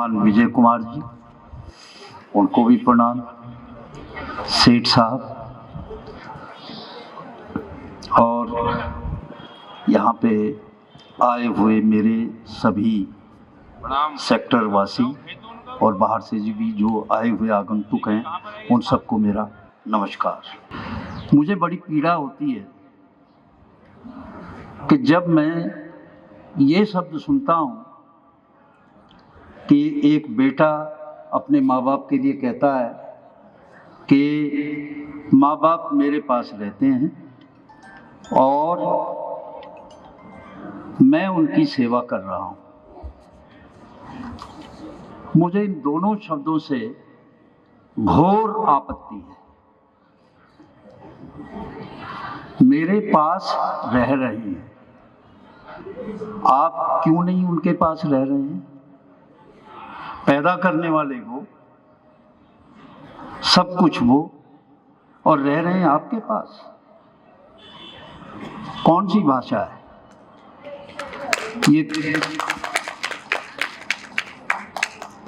श्रीमान विजय कुमार जी, उनको भी प्रणाम, सेठ साहब, और यहाँ पे आए हुए मेरे सभी सेक्टर वासी और बाहर से भी जो आए हुए आगंतुक हैं, उन सबको मेरा नमस्कार। मुझे बड़ी पीड़ा होती है कि जब मैं ये शब्द सुनता हूँ कि एक बेटा अपने माँ बाप के लिए कहता है कि माँ बाप मेरे पास रहते हैं और मैं उनकी सेवा कर रहा हूँ। मुझे इन दोनों शब्दों से घोर आपत्ति है। मेरे पास रह रहे हैं, आप क्यों नहीं उनके पास रह रहे हैं? पैदा करने वाले वो, सब कुछ वो, और रह रहे हैं आपके पास। कौन सी भाषा है ये?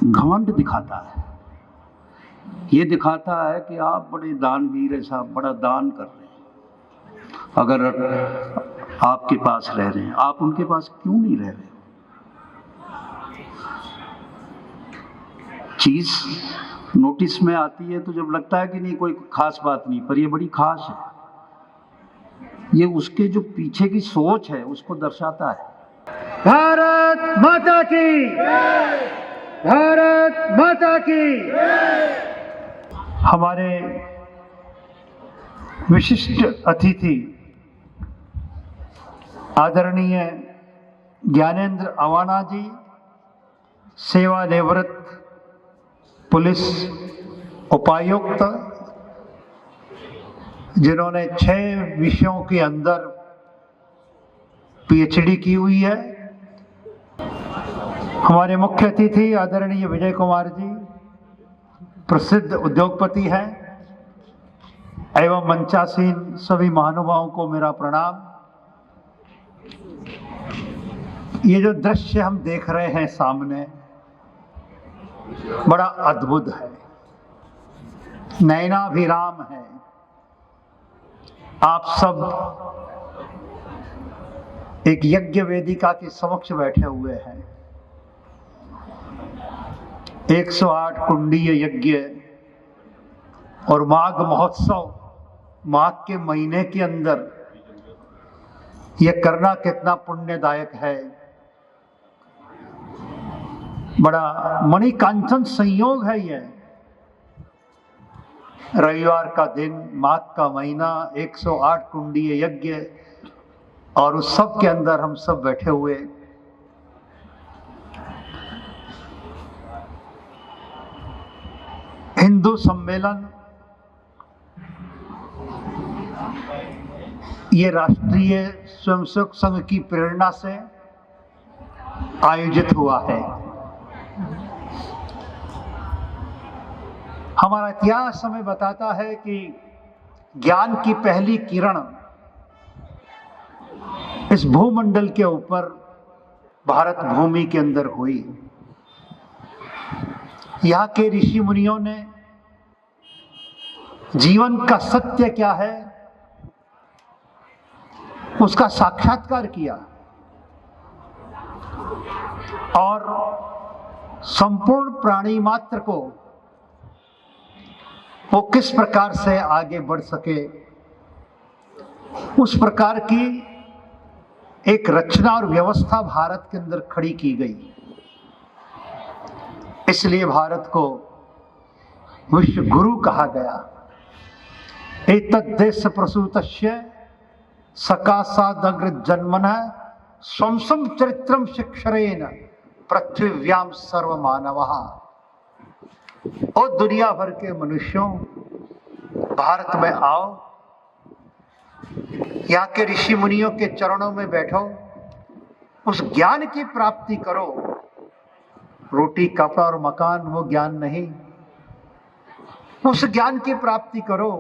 घमंड दिखाता है। ये दिखाता है कि आप बड़े दानवीर हैं साहब, बड़ा दान कर रहे हैं। अगर आपके पास रह रहे हैं, आप उनके पास क्यों नहीं रह रहे? चीज नोटिस में आती है तो जब लगता है कि नहीं कोई खास बात नहीं, पर ये बड़ी खास है। ये उसके जो पीछे की सोच है उसको दर्शाता है। भारत माता की, भारत माता की। हमारे विशिष्ट अतिथि आदरणीय ज्ञानेंद्र अवाना जी, सेवानिवृत्त पुलिस उपायुक्त, जिन्होंने 6 विषयों के अंदर पीएचडी की हुई है। हमारे मुख्य अतिथि आदरणीय विजय कुमार जी, प्रसिद्ध उद्योगपति हैं, एवं मंचासीन सभी महानुभावों को मेरा प्रणाम। ये जो दृश्य हम देख रहे हैं सामने, बड़ा अद्भुत है, नयनाभिराम है। आप सब एक यज्ञ वेदिका के समक्ष बैठे हुए हैं। 108 कुंडीय यज्ञ और माघ महोत्सव, माघ के महीने के अंदर यह करना कितना पुण्यदायक है। बड़ा मणिकांचन संयोग है यह। रविवार का दिन, माघ का महीना, 108 कुंडीय यज्ञ, और उस सब के अंदर हम सब बैठे हुए। हिंदू सम्मेलन ये राष्ट्रीय स्वयंसेवक संघ की प्रेरणा से आयोजित हुआ है। हमारा इतिहास हमें बताता है कि ज्ञान की पहली किरण इस भूमंडल के ऊपर भारत भूमि के अंदर हुई। यहाँ के ऋषि मुनियों ने जीवन का सत्य क्या है उसका साक्षात्कार किया और संपूर्ण प्राणी मात्र को वो किस प्रकार से आगे बढ़ सके, उस प्रकार की एक रचना और व्यवस्था भारत के अंदर खड़ी की गई। इसलिए भारत को विश्व गुरु कहा गया। एतद्देश प्रसूतस्य सकाशादग्र जन्मनः स्वंसम चरित्रम शिक्षरेण पृथ्व्याम सर्वमानवः। और दुनिया भर के मनुष्यों, भारत में आओ, यहाँ के ऋषि मुनियों के चरणों में बैठो, उस ज्ञान की प्राप्ति करो। रोटी कपड़ा और मकान वो ज्ञान नहीं, उस ज्ञान की प्राप्ति करो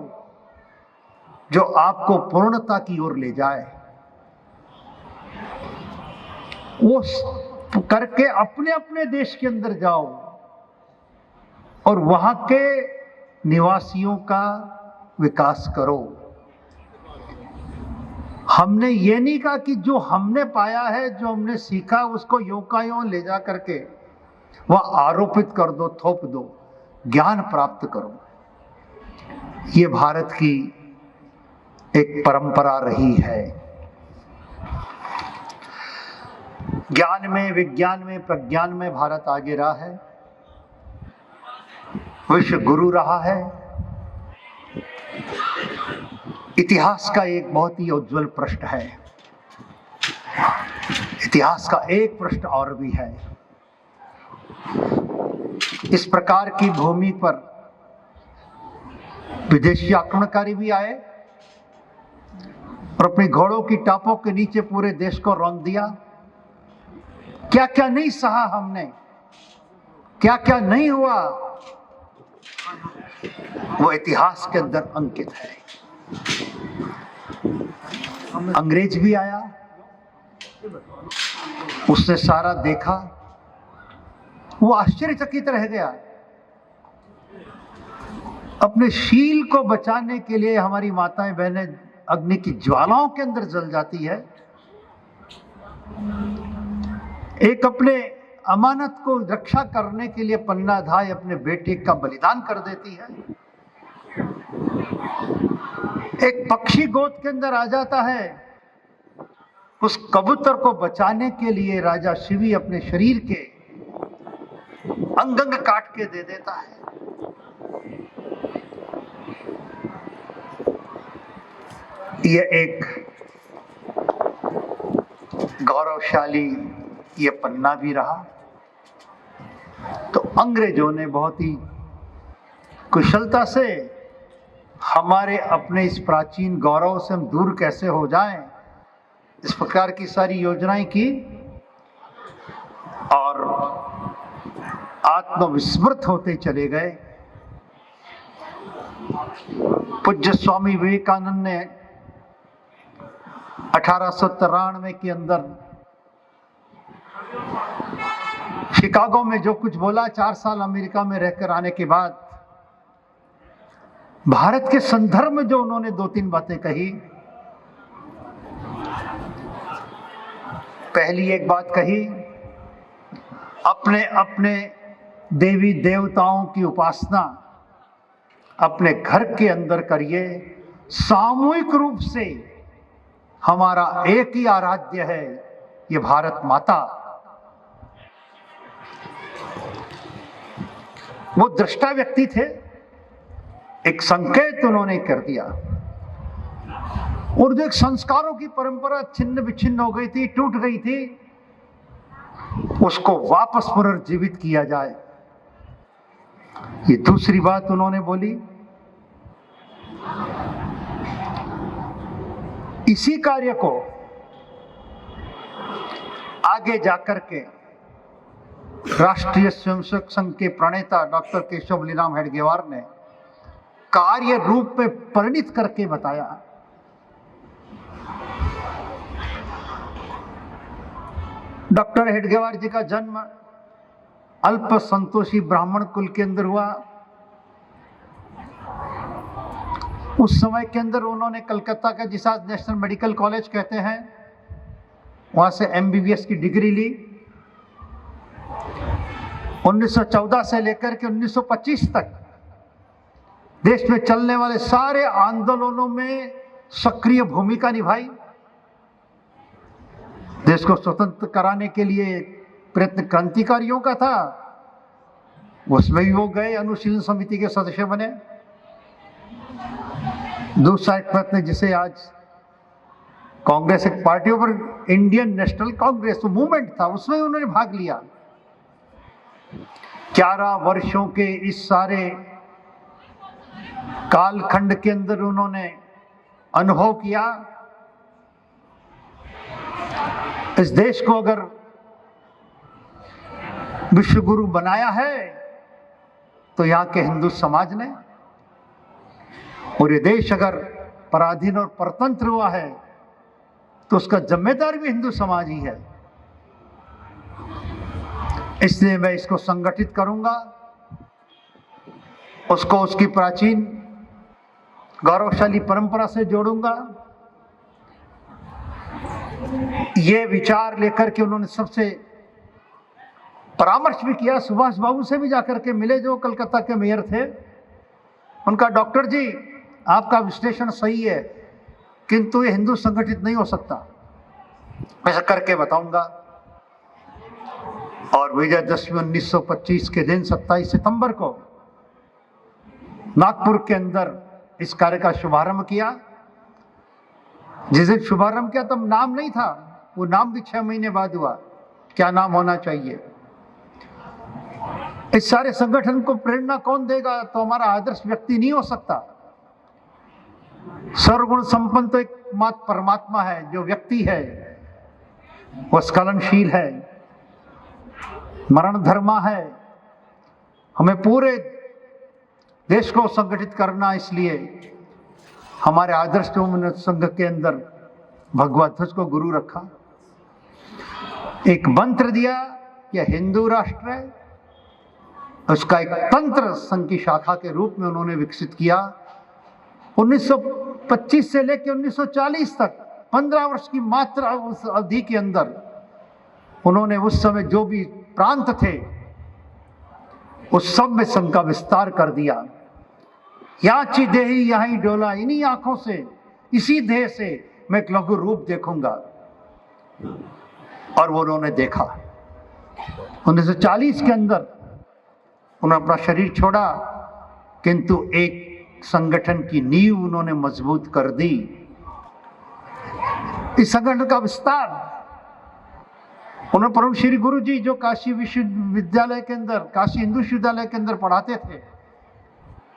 जो आपको पूर्णता की ओर ले जाए। वो करके अपने अपने देश के अंदर जाओ। और वहां के निवासियों का विकास करो। हमने ये नहीं कहा कि जो हमने पाया है, जो हमने सीखा, उसको यूं का यूं ले जा करके वह आरोपित कर दो, थोप दो। ज्ञान प्राप्त करो। ये भारत की एक परंपरा रही है। ज्ञान में, विज्ञान में, प्रज्ञान में भारत आगे रहा है, विश्व गुरु रहा है। इतिहास का एक बहुत ही उज्जवल पृष्ठ है। इतिहास का एक पृष्ठ और भी है। इस प्रकार की भूमि पर विदेशी आक्रमणकारी भी आए और अपने घोड़ों की टापों के नीचे पूरे देश को रौंद दिया। क्या क्या नहीं सहा हमने, क्या क्या नहीं हुआ, वो इतिहास के अंदर अंकित है। अंग्रेज भी आया, उसने सारा देखा, वो आश्चर्यचकित रह गया। अपने शील को बचाने के लिए हमारी माताएं बहनें अग्नि की ज्वालाओं के अंदर जल जाती है। एक अपने अमानत को रक्षा करने के लिए पन्ना धाय अपने बेटे का बलिदान कर देती है। एक पक्षी गोद के अंदर आ जाता है, उस कबूतर को बचाने के लिए राजा शिवी अपने शरीर के अंग अंग काट के दे देता है। यह एक गौरवशाली ये पन्ना भी रहा। तो अंग्रेजों ने बहुत ही कुशलता से हमारे अपने इस प्राचीन गौरव से हम दूर कैसे हो जाएं, इस प्रकार की सारी योजनाएं की और आत्मविस्मृत होते चले गए। पूज्य स्वामी विवेकानंद ने 1893 के अंदर शिकागो में जो कुछ बोला, 4 साल अमेरिका में रहकर आने के बाद भारत के संदर्भ में जो उन्होंने 2-3 बातें कही। पहली एक बात कही, अपने अपने देवी देवताओं की उपासना अपने घर के अंदर करिए। सामूहिक रूप से हमारा एक ही आराध्य है, ये भारत माता। वो दृष्टा व्यक्ति थे, एक संकेत उन्होंने कर दिया। और जो एक संस्कारों की परंपरा छिन्न विच्छिन्न हो गई थी, टूट गई थी, उसको वापस पुनर्जीवित किया जाए। ये दूसरी बात उन्होंने बोली। इसी कार्य को आगे जाकर के राष्ट्रीय स्वयंसेवक संघ के प्रणेता डॉक्टर केशव बलिराम हेडगेवार ने कार्य रूप में परिणित करके बताया। डॉक्टर हेडगेवार जी का जन्म अल्प संतोषी ब्राह्मण कुल के अंदर हुआ। उस समय के अंदर उन्होंने कलकत्ता का, जिसे आज नेशनल मेडिकल कॉलेज कहते हैं, वहां से MBBS की डिग्री ली। 1914 से लेकर के 1925 तक देश में चलने वाले सारे आंदोलनों में सक्रिय भूमिका निभाई। देश को स्वतंत्र कराने के लिए प्रयत्न क्रांतिकारियों का था, उसमें भी वो गए, अनुशीलन समिति के सदस्य बने। दूसरा एक प्रयत्न, जिसे आज कांग्रेस एक पार्टियों पर इंडियन नेशनल कांग्रेस मूवमेंट था, उसमें उन्होंने भाग लिया। 11 वर्षों के इस सारे कालखंड के अंदर उन्होंने अनुभव किया, इस देश को अगर विश्व गुरु बनाया है तो यहाँ के हिंदू समाज ने, और ये देश अगर पराधीन और परतंत्र हुआ है तो उसका जिम्मेदार भी हिंदू समाज ही है। इसलिए मैं इसको संगठित करूंगा उसको उसकी प्राचीन गौरवशाली परंपरा से जोड़ूंगा। ये विचार लेकर के उन्होंने सबसे परामर्श भी किया। सुभाष बाबू से भी जाकर के मिले जो कलकत्ता के मेयर थे। उनका, डॉक्टर जी आपका विश्लेषण सही है, किंतु ये हिंदू संगठित नहीं हो सकता, ऐसा करके बताऊंगा। और विजयदशमी 1925 के दिन 27 सितंबर को नागपुर के अंदर इस कार्य का शुभारंभ किया। जिस दिन शुभारंभ किया तब नाम नहीं था, वो नाम भी 6 महीने बाद हुआ। क्या नाम होना चाहिए? इस सारे संगठन को प्रेरणा कौन देगा? तो हमारा आदर्श व्यक्ति नहीं हो सकता। सर्वगुण संपन्न तो एकमात्र परमात्मा है। जो व्यक्ति है वह स्खलनशील है, मरण धर्मा है। हमें पूरे देश को संगठित करना, इसलिए हमारे आदर्श संघ के अंदर भगवत ध्वज को गुरु रखा। एक मंत्र दिया कि हिंदू राष्ट्र है, उसका एक तंत्र संघ की शाखा के रूप में उन्होंने विकसित किया। 1925 से लेकर 1940 तक 15 वर्ष की मात्र उस अवधि के अंदर उन्होंने उस समय जो भी प्रांत थे उस सब में संघ का विस्तार कर दिया। याची देही यहीं डोला, इन्हीं आंखों से, इसी देह से मैं एक लघु रूप देखूंगा। और वो उन्होंने देखा। 1940 के अंदर उन्होंने अपना शरीर छोड़ा, किंतु एक संगठन की नींव उन्होंने मजबूत कर दी। इस संगठन का विस्तार उन्होंने परम श्री गुरु जी जो काशी विश्वविद्यालय के अंदर, काशी हिंदू विश्वविद्यालय के अंदर पढ़ाते थे,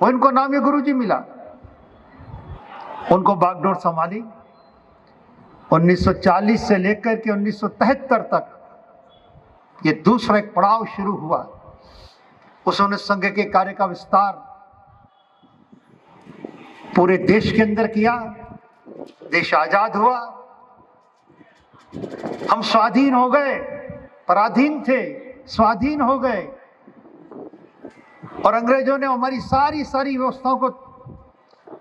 वो इनको नाम ये गुरु जी मिला। उनको बागडोर संभाली। 1940 से लेकर के 1973 तक ये दूसरा एक पड़ाव शुरू हुआ। उसने संघ के कार्य का विस्तार पूरे देश के अंदर किया। देश आजाद हुआ, हम स्वाधीन हो गए। पराधीन थे, स्वाधीन हो गए। और अंग्रेजों ने हमारी सारी व्यवस्थाओं को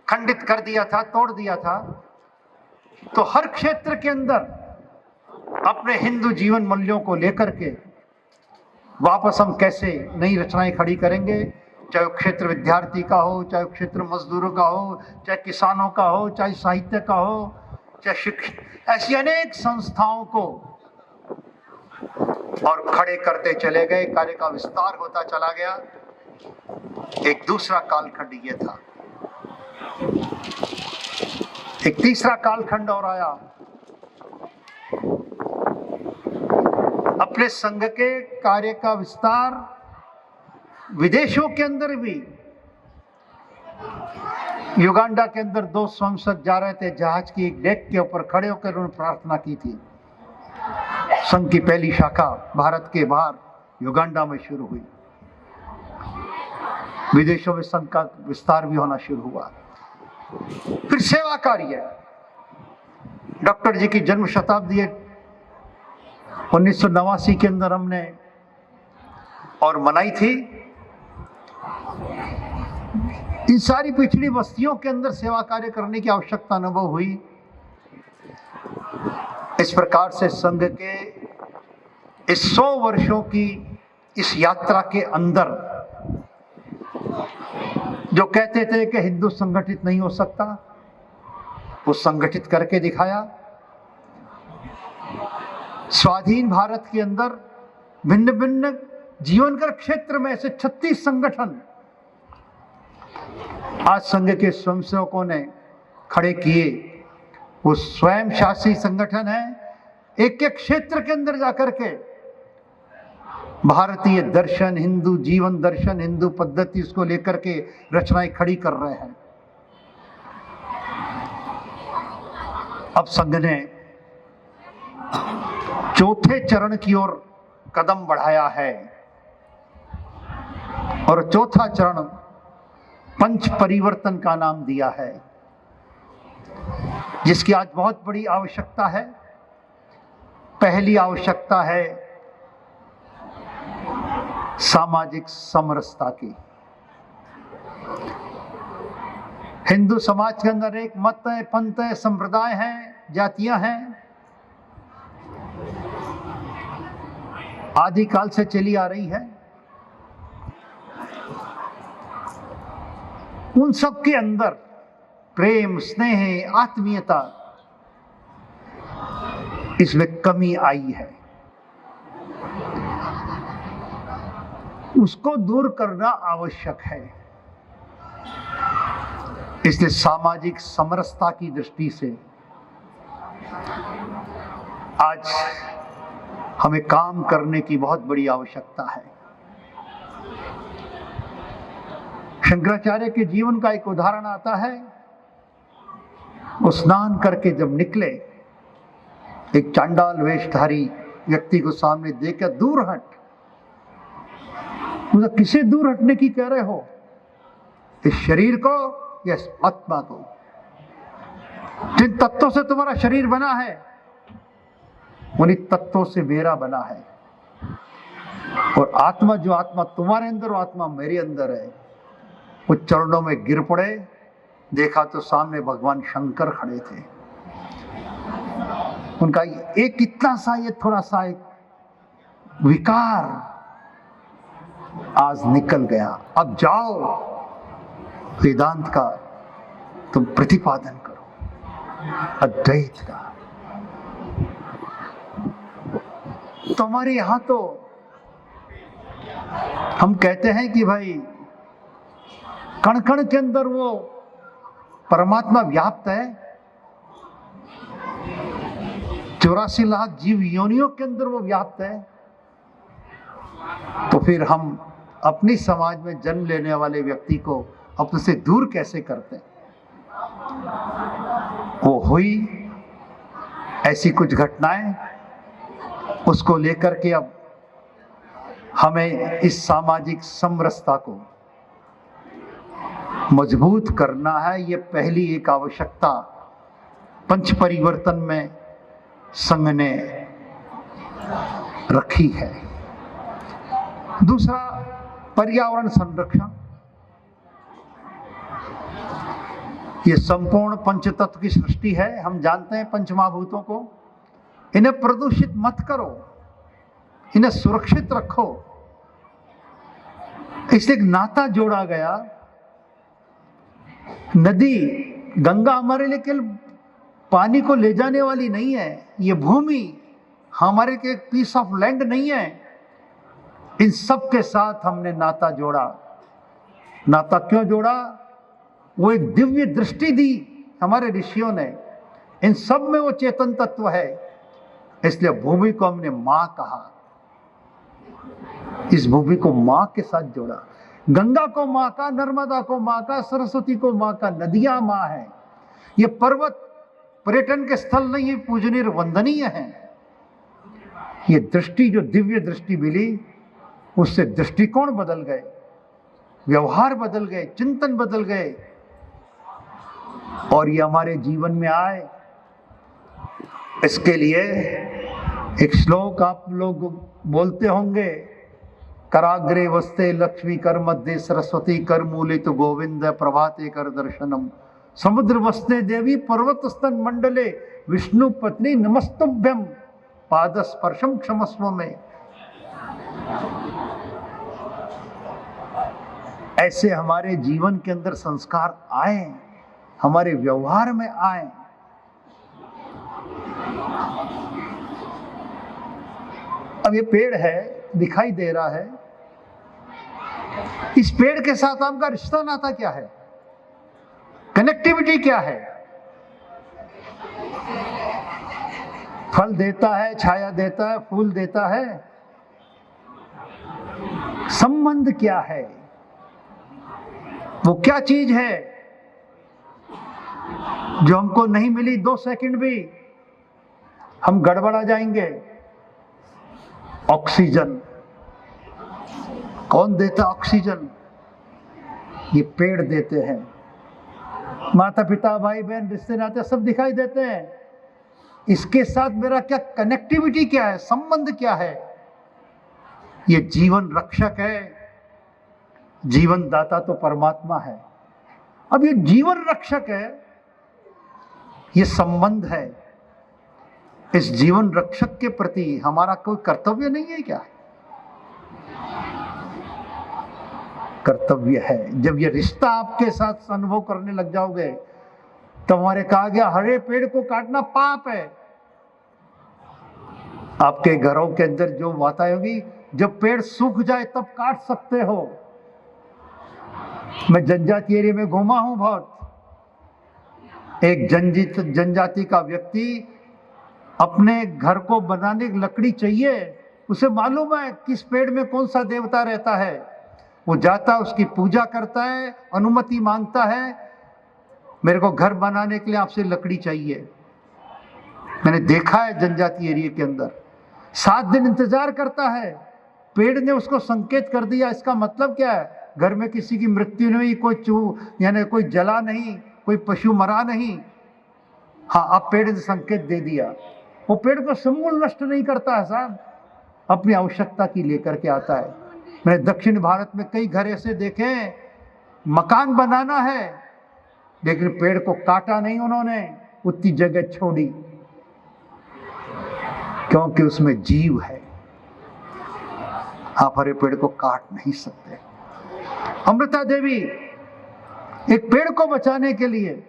खंडित कर दिया था, तोड़ दिया था। तो हर क्षेत्र के अंदर अपने हिंदू जीवन मूल्यों को लेकर के वापस हम कैसे नई रचनाएं खड़ी करेंगे, चाहे वो क्षेत्र विद्यार्थी का हो, चाहे क्षेत्र मजदूरों का हो, चाहे किसानों का हो, चाहे साहित्य का हो, चाहे शिक्षक, ऐसी अनेक संस्थाओं को और खड़े करते चले गए। कार्य का विस्तार होता चला गया। एक दूसरा कालखंड ये था। एक तीसरा कालखंड और आया। अपने संघ के कार्य का विस्तार विदेशों के अंदर भी। युगांडा के अंदर 2 स्वयंसेवक जा रहे थे, जहाज की एक डेक के ऊपर खड़े होकर उन्होंने प्रार्थना की थी। संघ की पहली शाखा भारत के बाहर युगांडा में शुरू हुई। विदेशों में संघ का विस्तार भी होना शुरू हुआ। फिर सेवा कार्य। डॉक्टर जी की जन्म शताब्दी 1989 के अंदर हमने और मनाई थी। इन सारी पिछड़ी बस्तियों के अंदर सेवा कार्य करने की आवश्यकता अनुभव हुई। इस प्रकार से संघ के इस 100 वर्षों की इस यात्रा के अंदर जो कहते थे कि हिंदू संगठित नहीं हो सकता, वो संगठित करके दिखाया। स्वाधीन भारत के अंदर भिन्न भिन्न जीवन कर क्षेत्र में ऐसे 36 संगठन आज संघ के स्वयंसेवकों ने खड़े किए। वो स्वयं शासी संगठन है। एक एक क्षेत्र के अंदर जाकर के भारतीय दर्शन, हिंदू जीवन दर्शन, हिंदू पद्धति, इसको लेकर के रचनाएं खड़ी कर रहे हैं। अब संघ ने चौथे चरण की ओर कदम बढ़ाया है और चौथा चरण पंच परिवर्तन का नाम दिया है, जिसकी आज बहुत बड़ी आवश्यकता है। पहली आवश्यकता है सामाजिक समरसता की। हिंदू समाज के अंदर एक मत है, पंथ है, संप्रदाय हैं, जातियां हैं, आदिकाल से चली आ रही है। उन सब के अंदर प्रेम, स्नेह, आत्मीयता, इसमें कमी आई है। उसको दूर करना आवश्यक है। इसलिए सामाजिक समरसता की दृष्टि से आज हमें काम करने की बहुत बड़ी आवश्यकता है। शंकराचार्य के जीवन का एक उदाहरण आता है। वो स्नान करके जब निकले, एक चांडाल वेशधारी व्यक्ति को सामने देखकर, दूर हट। मतलब किसे दूर हटने की कह रहे हो? इस शरीर को या इस आत्मा को? जिन तत्वों से तुम्हारा शरीर बना है, उन्हीं तत्वों से मेरा बना है। और आत्मा, जो आत्मा तुम्हारे अंदर, वो आत्मा मेरे अंदर है। वो चरणों में गिर पड़े, देखा तो सामने भगवान शंकर खड़े थे। उनका एक इतना सा, ये थोड़ा सा एक विकार आज निकल गया। अब जाओ, वेदांत का तुम प्रतिपादन करो, अद्वैत का। तो हमारे यहां तो हम कहते हैं कि भाई कण कण के अंदर वो परमात्मा व्याप्त है। 84 लाख जीव योनियों के अंदर वो व्याप्त है। तो फिर हम अपनी समाज में जन्म लेने वाले व्यक्ति को अपने से दूर कैसे करते? वो हुई ऐसी कुछ घटनाएं, उसको लेकर के अब हमें इस सामाजिक समरसता को मजबूत करना है। ये पहली एक आवश्यकता पंच परिवर्तन में संघ ने रखी है। दूसरा, पर्यावरण संरक्षण। ये संपूर्ण पंचतत्व की सृष्टि है। हम जानते हैं पंचमहाभूतों को। इन्हें प्रदूषित मत करो, इन्हें सुरक्षित रखो। इसलिए एक नाता जोड़ा गया। नदी गंगा हमारे लिए केवल पानी को ले जाने वाली नहीं है। ये भूमि हमारे लिए एक पीस ऑफ लैंड नहीं है। इन सब के साथ हमने नाता जोड़ा। नाता क्यों जोड़ा? वो एक दिव्य दृष्टि दी हमारे ऋषियों ने। इन सब में वो चेतन तत्व है। इसलिए भूमि को हमने मां कहा। इस भूमि को मां के साथ जोड़ा। गंगा को मां का, नर्मदा को मां का, सरस्वती को मां का। नदियां मां है। ये पर्वत पर्यटन के स्थल नहीं है, पूजनीय और वंदनीय है। ये दृष्टि, जो दिव्य दृष्टि मिली, उससे दृष्टिकोण बदल गए, व्यवहार बदल गए, चिंतन बदल गए, और ये हमारे जीवन में आए। इसके लिए एक श्लोक आप लोग बोलते होंगे, कराग्रे वस्ते लक्ष्मी कर मध्य सरस्वती कर मूले तो गोविंद प्रभाते कर दर्शनम समुद्र वस्ते देवी पर्वत स्तन मंडले विष्णु पत्नी नमस्तुभ्यम पाद स्पर्शम क्षमस्व में। ऐसे हमारे जीवन के अंदर संस्कार आए, हमारे व्यवहार में आए। अब ये पेड़ है, दिखाई दे रहा है। इस पेड़ के साथ आपका रिश्ता नाता क्या है? कनेक्टिविटी क्या है? फल देता है, छाया देता है, फूल देता है। संबंध क्या है? वो क्या चीज है जो हमको नहीं मिली 2 सेकंड भी हम गड़बड़ा जाएंगे? ऑक्सीजन। कौन देता ऑक्सीजन? ये पेड़ देते हैं। माता पिता, भाई बहन, रिश्ते नाते सब दिखाई देते हैं। इसके साथ मेरा क्या कनेक्टिविटी, क्या है, संबंध क्या है? ये जीवन रक्षक है। जीवन दाता तो परमात्मा है। अब ये जीवन रक्षक है, ये संबंध है। इस जीवन रक्षक के प्रति हमारा कोई कर्तव्य नहीं है क्या? कर्तव्य है। जब ये रिश्ता आपके साथ अनुभव करने लग जाओगे तो हमारे कहा गया हरे पेड़ को काटना पाप है। आपके घरों के अंदर जो बातें होगी, जब पेड़ सूख जाए तब काट सकते हो। मैं जनजाति एरिया में घूमा हूं बहुत। एक जनजाति का व्यक्ति अपने घर को बनाने की लकड़ी चाहिए, उसे मालूम है किस पेड़ में कौन सा देवता रहता है। वो जाता, उसकी पूजा करता है, अनुमति मांगता है, मेरे को घर बनाने के लिए आपसे लकड़ी चाहिए। मैंने देखा है जनजाति एरिया के अंदर 7 दिन इंतजार करता है। पेड़ ने उसको संकेत कर दिया, इसका मतलब क्या है? घर में किसी की मृत्यु नहीं, यानी कोई जला नहीं, कोई पशु मरा नहीं। हाँ, अब पेड़ ने संकेत दे दिया। वो पेड़ को समूल नष्ट नहीं करता है साहब, अपनी आवश्यकता की लेकर के आता है। मैंने दक्षिण भारत में कई घर ऐसे देखे, मकान बनाना है लेकिन पेड़ को काटा नहीं उन्होंने, उतनी जगह छोड़ी, क्योंकि उसमें जीव है। आप हरे पेड़ को काट नहीं सकते। अमृता देवी एक पेड़ को बचाने के लिए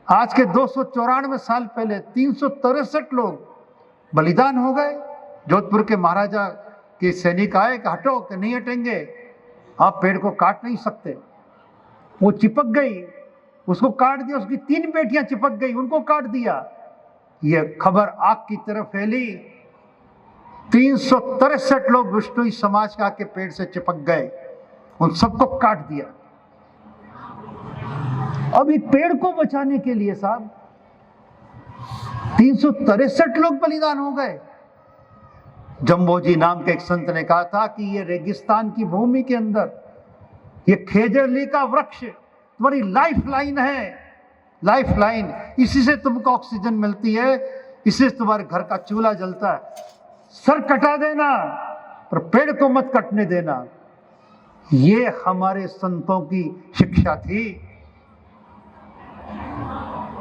आज के 294 साल पहले 363 लोग बलिदान हो गए। जोधपुर के महाराजा के सैनिक आए कि हटो, कि नहीं हटेंगे, आप पेड़ को काट नहीं सकते। वो चिपक गई, उसको काट दिया, उसकी 3 बेटियां चिपक गई, उनको काट दिया। ये खबर आग की तरफ फैली, 363 लोग विष्णुई समाज का के पेड़ से चिपक गए, उन सबको काट दिया। अब इस पेड़ को बचाने के लिए साहब 363 लोग बलिदान हो गए। जम्बोजी नाम के एक संत ने कहा था कि ये रेगिस्तान की भूमि के अंदर ये खेजड़ली का वृक्ष तुम्हारी लाइफ लाइन है, लाइफ लाइन। इसी से तुमको ऑक्सीजन मिलती है, इसी से तुम्हारे घर का चूल्हा जलता है। सर कटा देना पर पेड़ को मत कटने देना, ये हमारे संतों की शिक्षा थी।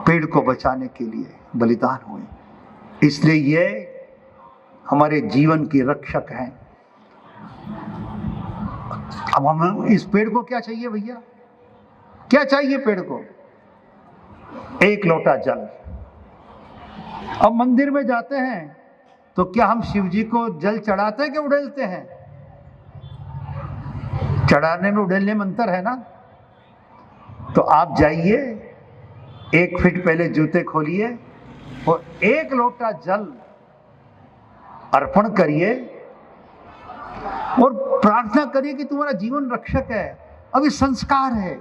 पेड़ को बचाने के लिए बलिदान हुए, इसलिए ये हमारे जीवन की रक्षक हैं। अब हम इस पेड़ को क्या चाहिए भैया? क्या चाहिए पेड़ को? एक लोटा जल। अब मंदिर में जाते हैं तो क्या हम शिव जी को जल चढ़ाते हैं कि उड़ेलते हैं? चढ़ाने में उड़ेलने में अंतर है ना। तो आप जाइए, 1 फीट पहले जूते खोलिए और 1 लोटा जल अर्पण करिए और प्रार्थना करिए कि तुम्हारा जीवन रक्षक है। अब ये संस्कार है,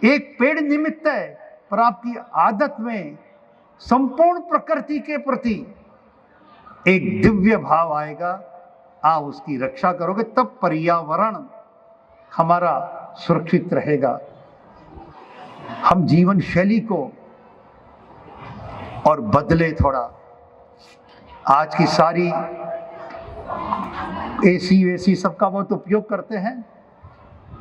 एक पेड़ निमित्त है, पर आपकी आदत में संपूर्ण प्रकृति के प्रति एक दिव्य भाव आएगा। आप उसकी रक्षा करोगे तब पर्यावरण हमारा सुरक्षित रहेगा। हम जीवन शैली को और बदले थोड़ा। आज की सारी एसी वेसी सबका बहुत उपयोग करते हैं,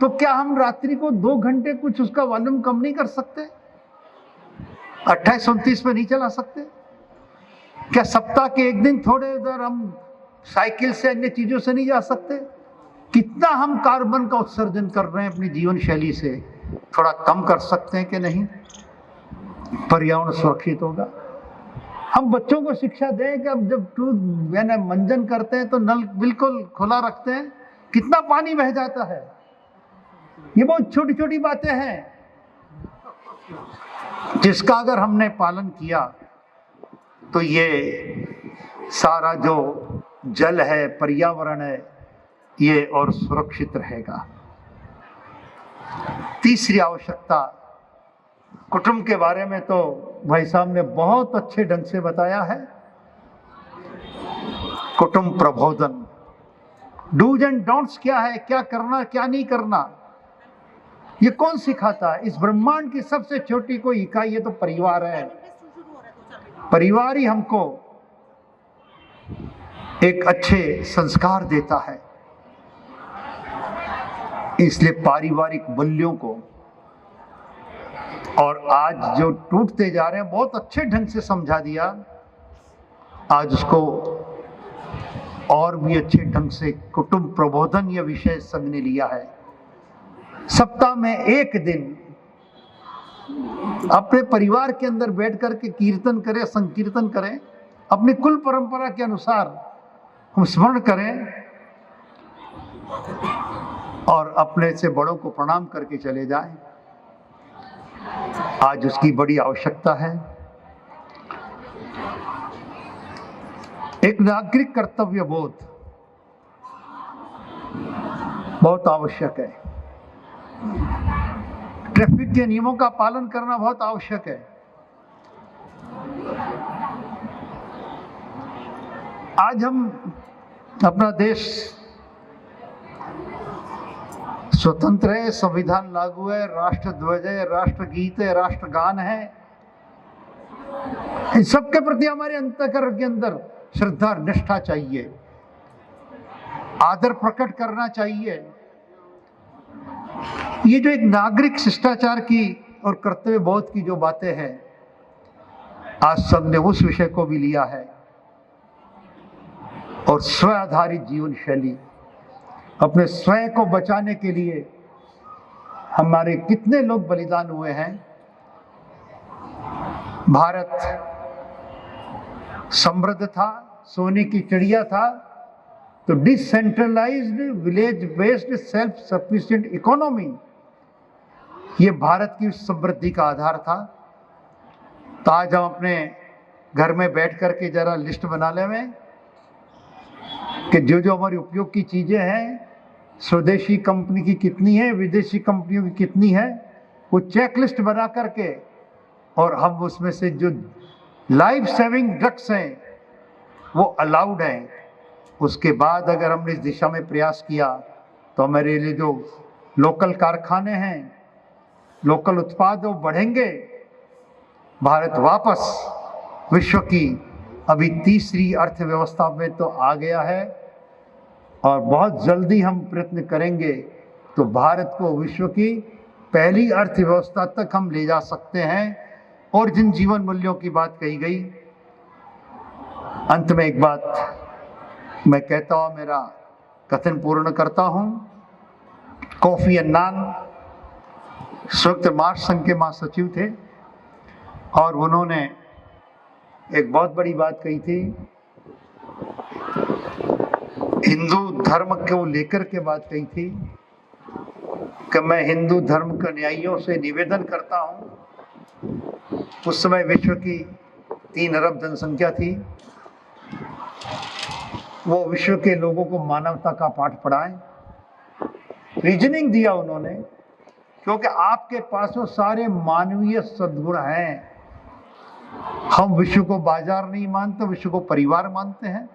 तो क्या हम रात्रि को 2 घंटे कुछ उसका वॉल्यूम कम नहीं कर सकते? 28-29 पे नहीं चला सकते? क्या सप्ताह के एक दिन थोड़े उधर हम साइकिल से अन्य चीजों से नहीं जा सकते? कितना हम कार्बन का उत्सर्जन कर रहे हैं अपनी जीवन शैली से, थोड़ा कम कर सकते हैं कि नहीं? पर्यावरण सुरक्षित होगा। हम बच्चों को शिक्षा दें कि अब जब मंजन करते हैं तो नल बिल्कुल खुला रखते हैं, कितना पानी बह जाता है। ये बहुत छोटी छोटी बातें हैं जिसका अगर हमने पालन किया तो ये सारा जो जल है, पर्यावरण है, ये और सुरक्षित रहेगा। तीसरी आवश्यकता, कुटुंब के बारे में तो भाई साहब ने बहुत अच्छे ढंग से बताया है। कुटुंब प्रबोधन, डूज एंड डोंट्स क्या है, क्या करना क्या नहीं करना, ये कौन सिखाता है? इस ब्रह्मांड की सबसे छोटी कोई इकाई ये तो परिवार है। परिवार ही हमको एक अच्छे संस्कार देता है। इसलिए पारिवारिक मूल्यों को और आज जो टूटते जा रहे हैं बहुत अच्छे ढंग से समझा दिया। आज उसको और भी अच्छे ढंग से कुटुंब प्रबोधन यह विषय संघ ने लिया है। सप्ताह में एक दिन अपने परिवार के अंदर बैठ करके कीर्तन करें, संकीर्तन करें, अपनी कुल परंपरा के अनुसार हम स्मरण करें और अपने से बड़ों को प्रणाम करके चले जाएं। आज उसकी बड़ी आवश्यकता है। एक नागरिक कर्तव्य बोध बहुत आवश्यक है। ट्रैफिक के नियमों का पालन करना बहुत आवश्यक है। आज हम अपना देश स्वतंत्र है, संविधान लागू है, राष्ट्र ध्वज है, राष्ट्रगीत है, राष्ट्रगान है। इन सबके प्रति हमारे अंतःकरण के अंदर श्रद्धा निष्ठा चाहिए, आदर प्रकट करना चाहिए। ये जो एक नागरिक शिष्टाचार की और कर्तव्य बोध की जो बातें हैं, आज सबने उस विषय को भी लिया है। और स्व आधारित जीवन शैली, अपने स्वयं को बचाने के लिए हमारे कितने लोग बलिदान हुए हैं। भारत समृद्ध था, सोने की चिड़िया था, तो decentralised village based self sufficient economy ये भारत की समृद्धि का आधार था। तो आज हम अपने घर में बैठ करके जरा लिस्ट बना लें कि जो जो हमारी उपयोग की चीजें हैं, स्वदेशी कंपनी की कितनी है, विदेशी कंपनियों की कितनी है, वो चेक लिस्ट बना करके, और हम उसमें से जो लाइफ सेविंग ड्रग्स हैं वो अलाउड हैं। उसके बाद अगर हमने इस दिशा में प्रयास किया तो हमारे लिए जो लोकल कारखाने हैं, लोकल उत्पाद वो बढ़ेंगे। भारत वापस विश्व की अभी तीसरी अर्थव्यवस्था में तो आ गया है और बहुत जल्दी हम प्रयत्न करेंगे तो भारत को विश्व की पहली अर्थव्यवस्था तक हम ले जा सकते हैं। और जिन जीवन मूल्यों की बात कही गई, अंत में एक बात मैं कहता हूं, मेरा कथन पूर्ण करता हूं। कोफी अन्नान संयुक्त राष्ट्र संघ के महासचिव थे और उन्होंने एक बहुत बड़ी बात कही थी। हिंदू धर्म को लेकर के बात कही थी कि मैं हिंदू धर्म के न्यायियों से निवेदन करता हूं। उस समय विश्व की 3 अरब जनसंख्या थी। वो विश्व के लोगों को मानवता का पाठ पढ़ाएं। रीजनिंग दिया उन्होंने, क्योंकि आपके पास वो सारे मानवीय सद्गुण हैं। हम विश्व को बाजार नहीं मानते, विश्व को परिवार मानते हैं।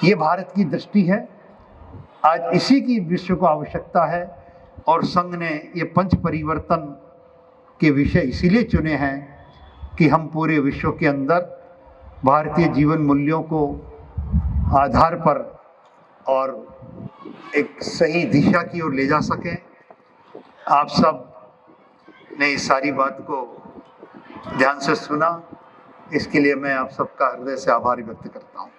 ये भारत की दृष्टि है। आज इसी की विश्व को आवश्यकता है और संघ ने ये पंच परिवर्तन के विषय इसीलिए चुने हैं कि हम पूरे विश्व के अंदर भारतीय जीवन मूल्यों को आधार पर और एक सही दिशा की ओर ले जा सकें। आप सब ने इस सारी बात को ध्यान से सुना, इसके लिए मैं आप सबका हृदय से आभार व्यक्त करता हूँ।